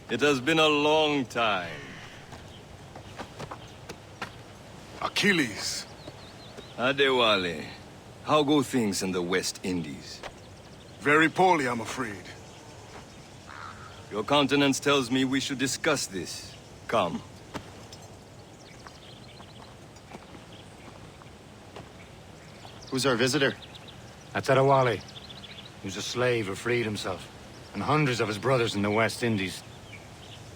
It has been a long time. Achilles. Adewale, how go things in the West Indies? Very poorly, I'm afraid. Your countenance tells me we should discuss this. Come. Who's our visitor? That's Adewale. He was a slave who freed himself. And hundreds of his brothers in the West Indies.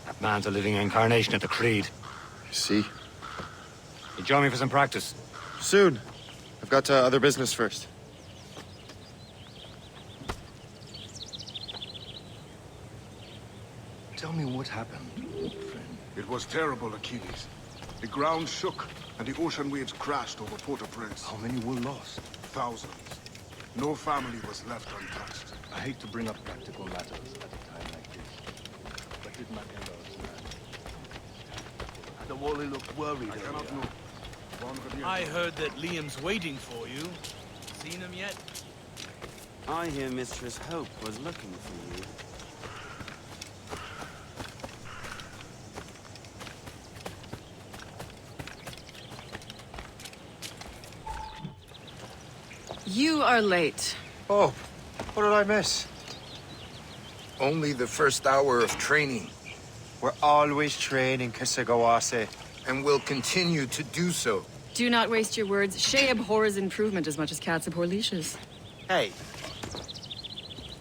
That man's a living incarnation of the Creed. You see? You join me for some practice? Soon. I've got other business first. Tell me what happened, old friend. It was terrible, Achilles. The ground shook, and the ocean waves crashed over Port-au-Prince. How many were lost? Thousands. No family was left untouched. I hate to bring up practical matters at a time like this, but did not end our plan. Adewale looked worried I cannot earlier. know. I heard that Liam's waiting for you. Seen him yet? I hear Mistress Hope was looking for you. You are late. Oh, what did I miss? Only the first hour of training, We're always training, Kisagawase. and will continue to do so. Do not waste your words. Shay abhors improvement as much as cats abhor leashes. Hey,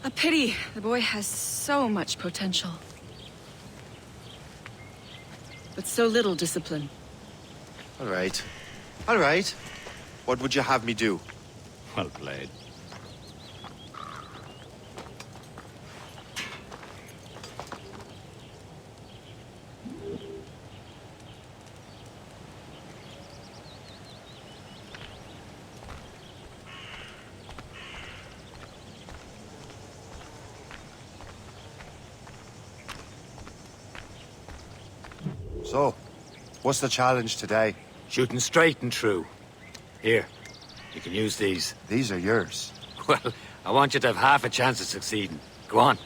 A pity. The boy has so much potential. But so little discipline. All right. All right. What would you have me do? Well played. So, what's the challenge today? Shooting straight and true. Here, you can use these. These are yours. Well, I want you to have half a chance of succeeding. Go on.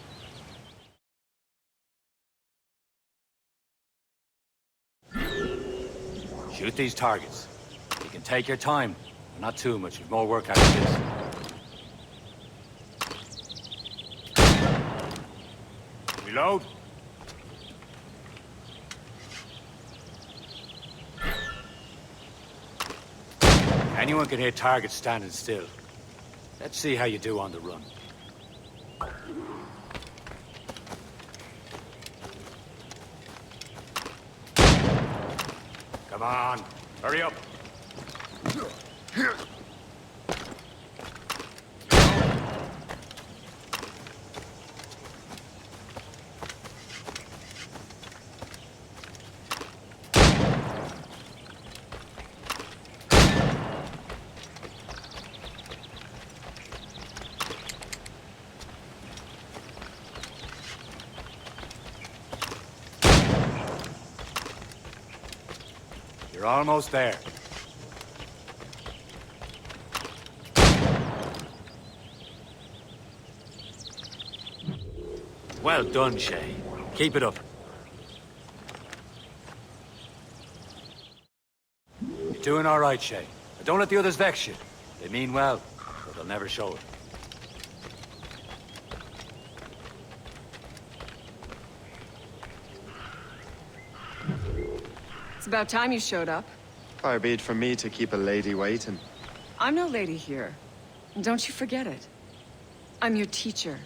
Shoot these targets. You can take your time, but not too much. You've more work out of this. Reload. Anyone can hit targets standing still. Let's see how you do on the run. Come on, hurry up. You're almost there. Well done, Shay. Keep it up. You're doing all right, Shay. But don't let the others vex you. They mean well, but they'll never show it. It's about time you showed up. Far be it from me to keep a lady waiting. I'm no lady here. And don't you forget it. I'm your teacher.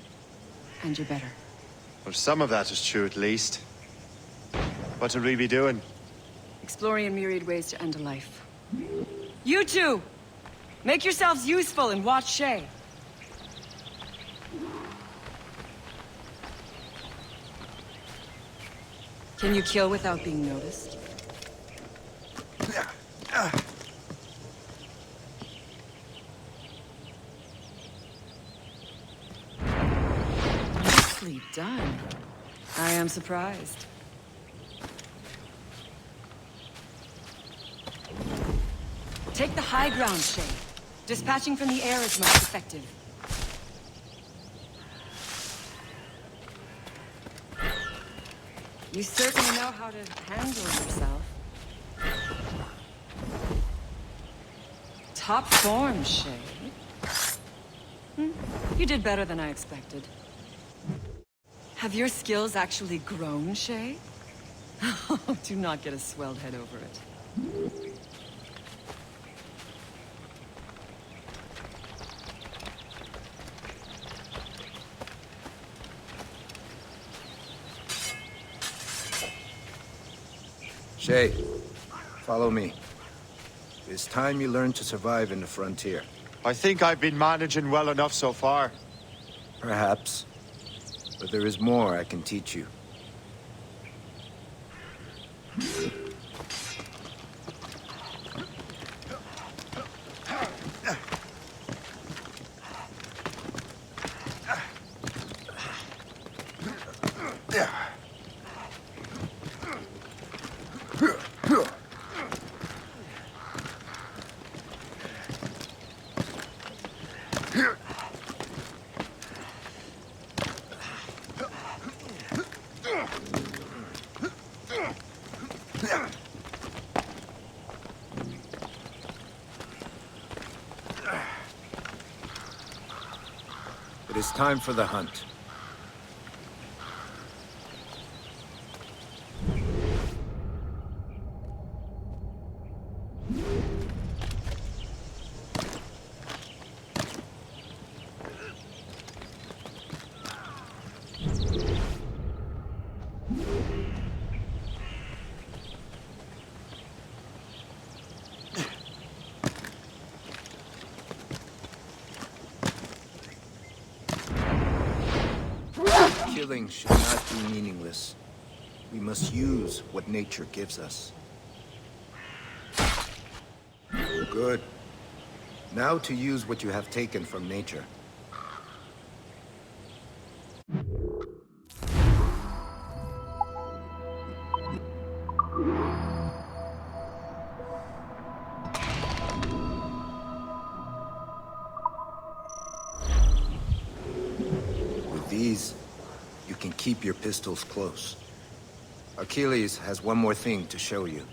And you're better. Well, some of that is true at least. What would we be doing? Exploring a myriad ways to end a life. You two! Make yourselves useful and watch Shay. Can you kill without being noticed? Nicely done. I am surprised. Take the high ground, Shay. Dispatching from the air is most effective. You certainly know how to handle yourself. Top form, Shay. You did better than I expected. Have your skills actually grown, Shay? Oh, do not get a swelled head over it. Shay, follow me. It's time you learn to survive in the frontier. I think I've been managing well enough so far. Perhaps. But there is more I can teach you. It is time for the hunt. Killing should not be meaningless. We must use what nature gives us. Good. Now to use what you have taken from nature. With these, you can keep your pistols close. Achilles has one more thing to show you.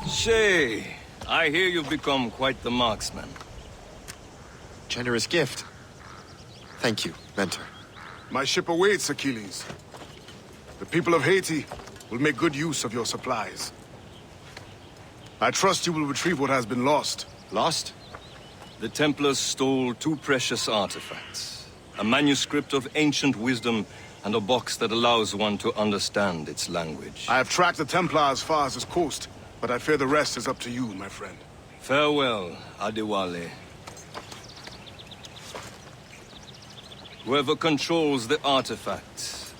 Shay, I hear you've become quite the marksman. Generous gift. Thank you, mentor. My ship awaits, Achilles. The people of Haiti will make good use of your supplies. I trust you will retrieve what has been lost. Lost? The Templars stole two precious artifacts. A manuscript of ancient wisdom and a box that allows one to understand its language. I have tracked the Templar as far as this coast, but I fear the rest is up to you, my friend. Farewell, Adewale. Whoever controls the artifacts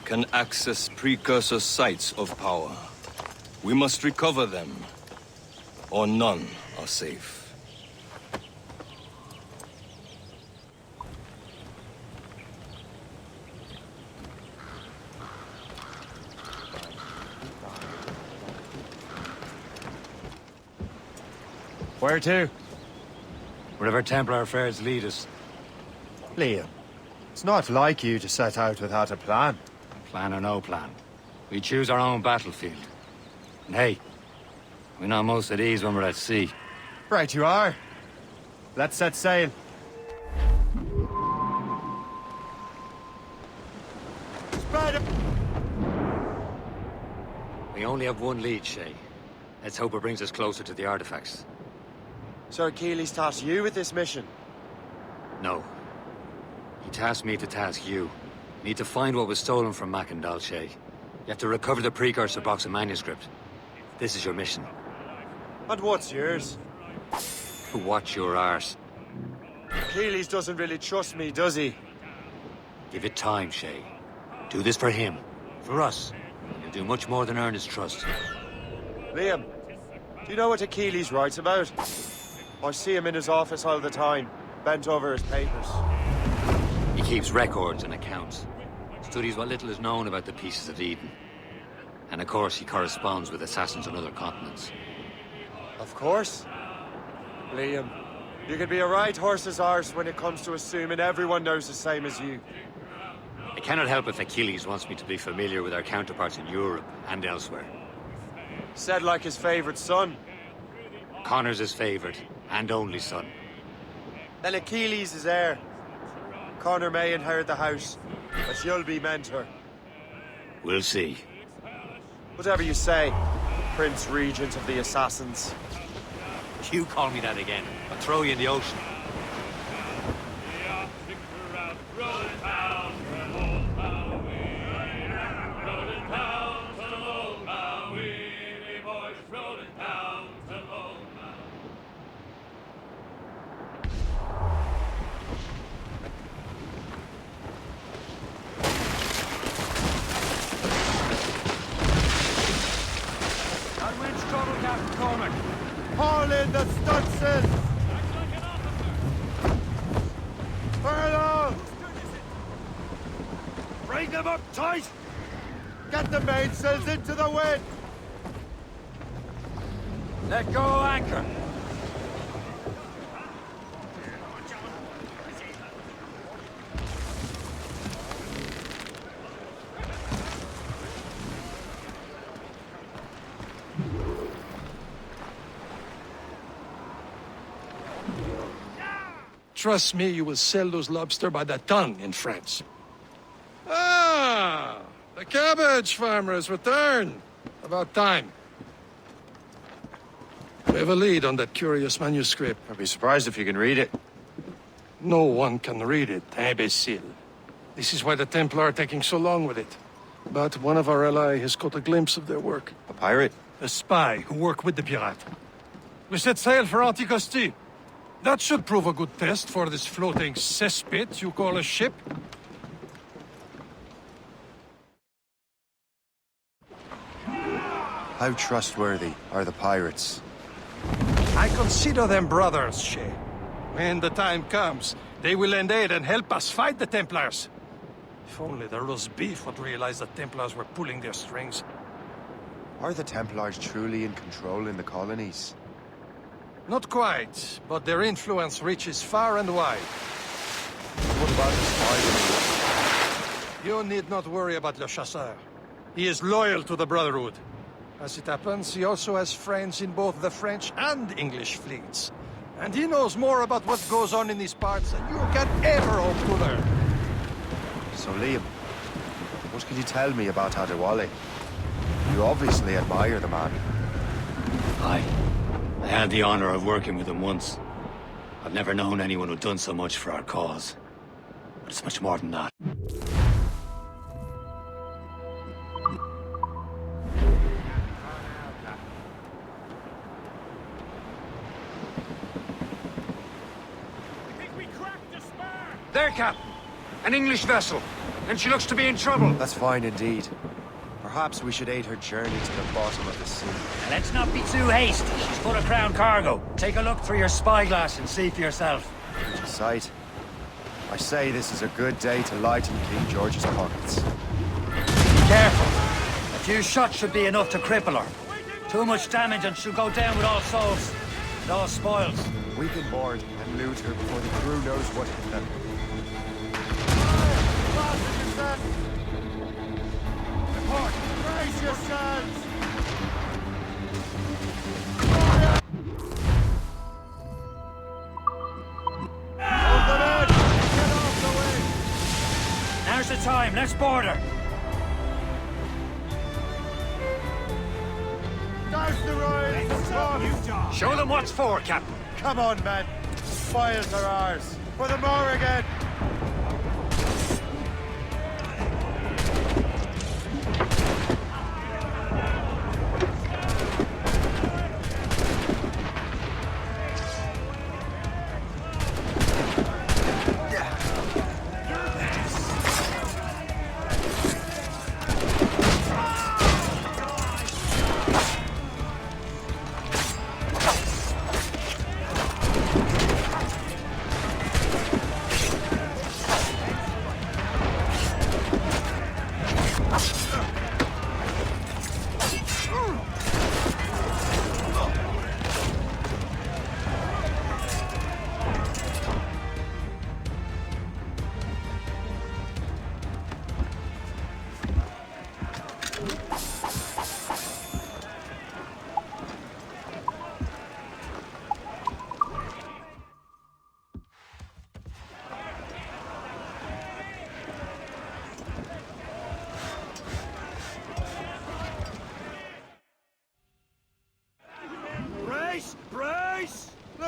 can access precursor sites of power. We must recover them, or none are safe. Where to? Wherever Templar affairs lead us. Liam, it's not like you to set out without a plan. Plan or no plan. We choose our own battlefield. And hey, we're not most at ease when we're at sea. Right you are. Let's set sail. Spread. We only have one lead, Shay. Let's hope it brings us closer to the artifacts. Sir Achilles tasked you with this mission. No. He tasked me to task you. Need to find what was stolen from Mac and Shay. You have to recover the precursor box of manuscript. This is your mission. And what's yours? Watch your arse. Achilles doesn't really trust me, does he? Give it time, Shay. Do this for him. For us. You'll do much more than earn his trust. Liam, do you know what Achilles writes about? I see him in his office all the time, bent over his papers. He keeps records and accounts. Studies what little is known about the pieces of Eden. And of course, he corresponds with assassins on other continents. Of course. Liam, you can be a right horse's arse when it comes to assuming everyone knows the same as you. I cannot help if Achilles wants me to be familiar with our counterparts in Europe and elsewhere. Said like his favorite son. Connor's his favorite, and only son. Then Achilles is heir. Connor may inherit the house, but you'll be mentor. We'll see. Whatever you say, Prince Regent of the Assassins. You call me that again, I'll throw you in the ocean. Captain Cormac! Haul in the stunsails! Furlough! Bring them up tight! Get the mainsails into the wind! Let go anchor! Trust me, you will sell those lobster by the ton in France. Ah, the cabbage farmer has returned. About time. We have a lead on that curious manuscript. I'd be surprised if you can read it. No one can read it, imbecile. This is why the Templar are taking so long with it. But one of our allies has caught a glimpse of their work. A pirate? A spy who worked with the pirate. We set sail for Anticosti. That should prove a good test for this floating cesspit you call a ship. How trustworthy are the pirates? I consider them brothers, Shay. When the time comes, they will lend aid and help us fight the Templars. If only the roast beef would realize the Templars were pulling their strings. Are the Templars truly in control in the colonies? Not quite, but their influence reaches far and wide. What about the spy? You need not worry about Le Chasseur. He is loyal to the Brotherhood. As it happens, he also has friends in both the French and English fleets. And he knows more about what goes on in these parts than you can ever hope to learn. So, Liam, what can you tell me about Adewale? You obviously admire the man. Aye. I had the honor of working with him once. I've never known anyone who'd done so much for our cause. But it's much more than that. There, Captain. An English vessel. And she looks to be in trouble. That's fine indeed. Perhaps we should aid her journey to the bottom of the sea. Now, let's not be too hasty. She's full of crown cargo. Take a look through your spyglass and see for yourself. Sight. I say this is a good day to lighten King George's pockets. Be careful. A few shots should be enough to cripple her. Too much damage and she'll go down with all souls. And all spoils. We can board and loot her before the crew knows what hit them. Brace yourselves! Hold them in! Get off the way! Now's the time. Let's board her. Douse the royals! Show them what's for, Captain. Come on, men. Spoils are ours. For the Morrigan!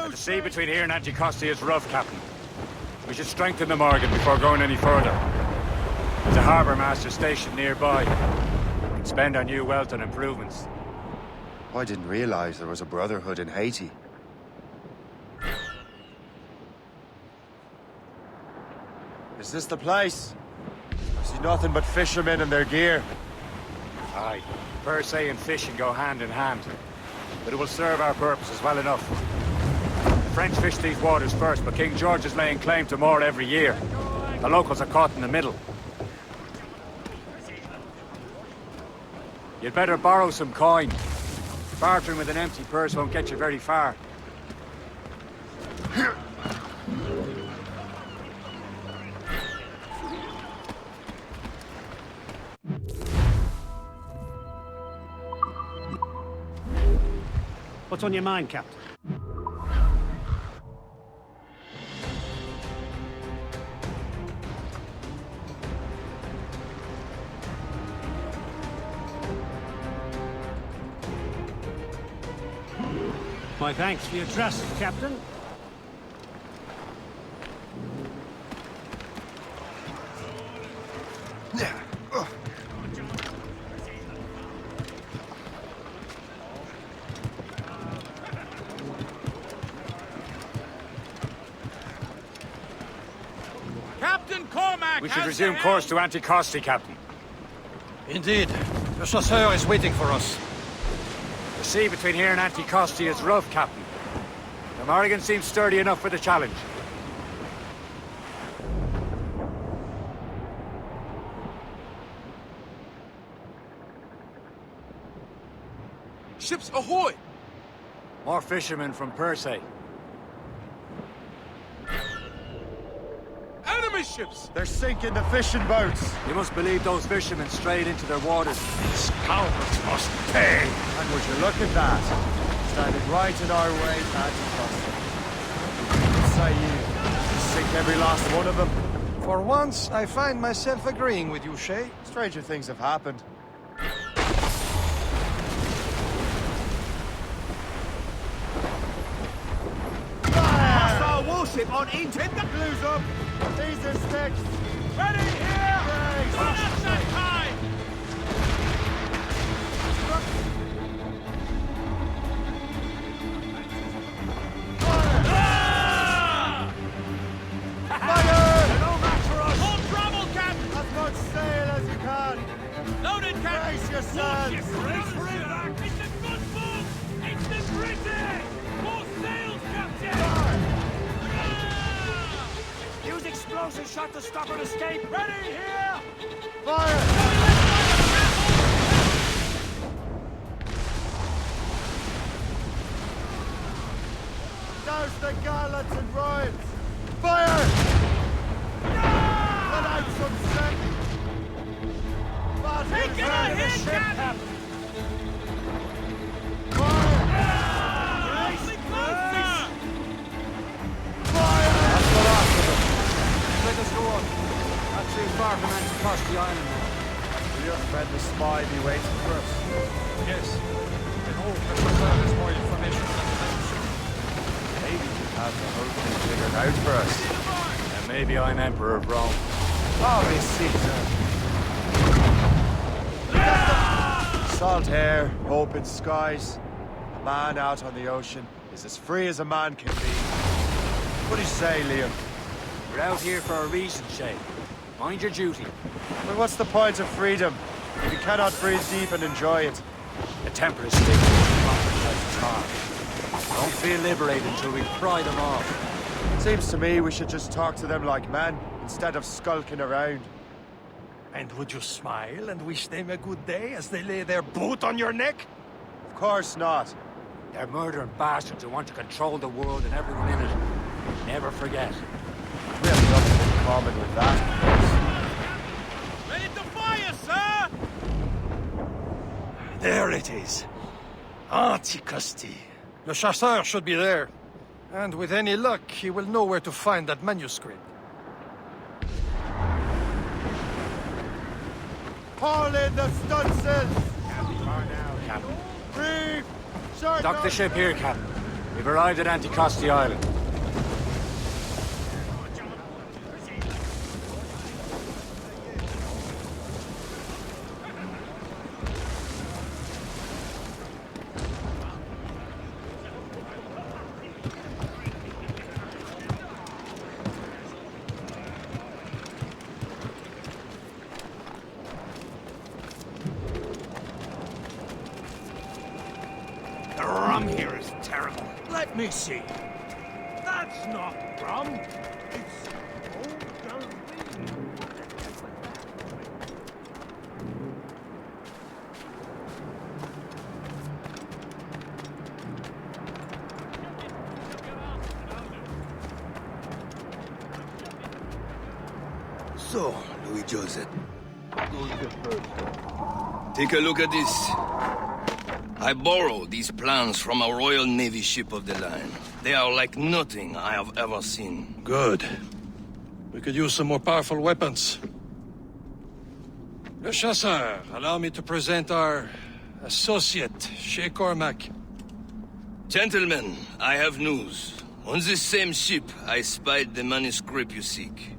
The sea between here and Anticosti is rough, Captain. We should strengthen the Morgan before going any further. There's a harbour master stationed nearby. We can spend our new wealth on improvements. I didn't realize there was a Brotherhood in Haiti. Is this the place? I see nothing but fishermen and their gear. Aye, per se and fishing go hand in hand. But it will serve our purposes well enough. The French fish these waters first, but King George is laying claim to more every year. The locals are caught in the middle. You'd better borrow some coin. Bartering with an empty purse won't get you very far. What's on your mind, Captain? My thanks for your trust, Captain. Captain Cormac! We should resume course to Anticosti, Captain. Indeed. The chasseur is waiting for us. The sea between here and Anticosti is rough, Captain. The Morrigan seems sturdy enough for the challenge. Ships ahoy! More fishermen from Persay. Enemy ships! They're sinking the fishing boats. You must believe those fishermen strayed into their waters. Scoundrels must pay! And would you look at that? Standing right in our way to Anticosti. What say you? Sink every last one of them. For once, I find myself agreeing with you, Shay. Stranger things have happened. Hostile warship on intent. Blues up! These are sticks! Ready here! Brace! That's that time! Fire! No match for us! Full trouble, Captain! As much sail as you can! Loaded, Captain! Brace yourselves! Brace for impact! It's a good move! It's the British! More sails, Captain! Use explosive shot to stop an escape. Ready here! Fire! Douse the gallants and royals! Fire! Let out some set! Take it a hit, Captain! Fire! Closer! Fire! That's the last of them. Let us go on. Not too far from Anticosti Island now. Will your friend the spy be waiting for us? Yes. I hope the chasseur has more information than the Maybe you have the whole thing figured out for us. And maybe I'm Emperor of Rome. Oh, Miss Caesar. Salt air, open skies. A man out on the ocean is as free as a man can be. What do you say, Liam? We're out here for a reason, Shay. Mind your duty. Well, what's the point of freedom if you cannot breathe deep and enjoy it? The Templars stick to the hard. Don't feel liberated until we pry them off. Seems to me we should just talk to them like men, instead of skulking around. And would you smile and wish them a good day as they lay their boot on your neck? Of course not. They're murdering bastards who want to control the world and everyone in it. Never forget. We have nothing in common with that. Ready to fire, sir! There it is. Antiquity. Le Chasseur should be there. And with any luck, he will know where to find that manuscript. Haul in the stunsails! Far now, Captain. Reef! Short Dock the ship here, Captain. We've arrived at Anticosti Island. The rum here is terrible. Let me see. That's not rum. It's old Galvin. So, Louis Joseph. Take a look at this. I borrowed these plans from a Royal Navy ship of the line. They are like nothing I have ever seen. Good. We could use some more powerful weapons. Le Chasseur, allow me to present our associate, Shay Cormac. Gentlemen, I have news. On this same ship, I spied the manuscript you seek.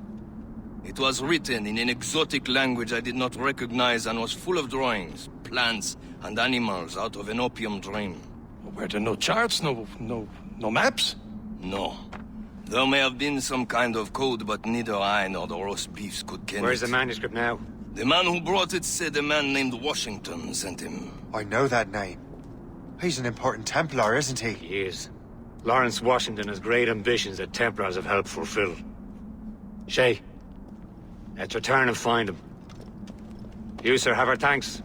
It was written in an exotic language I did not recognize and was full of drawings, plants, and animals out of an opium dream. Were there no charts, no maps? No. There may have been some kind of code, but neither I nor the roast beefs could ken Where's it. the manuscript now? The man who brought it said a man named Washington sent him. I know that name. He's an important Templar, isn't he? He is. Lawrence Washington has great ambitions that Templars have helped fulfill. Shay, let's return and find him. You, sir, have our thanks.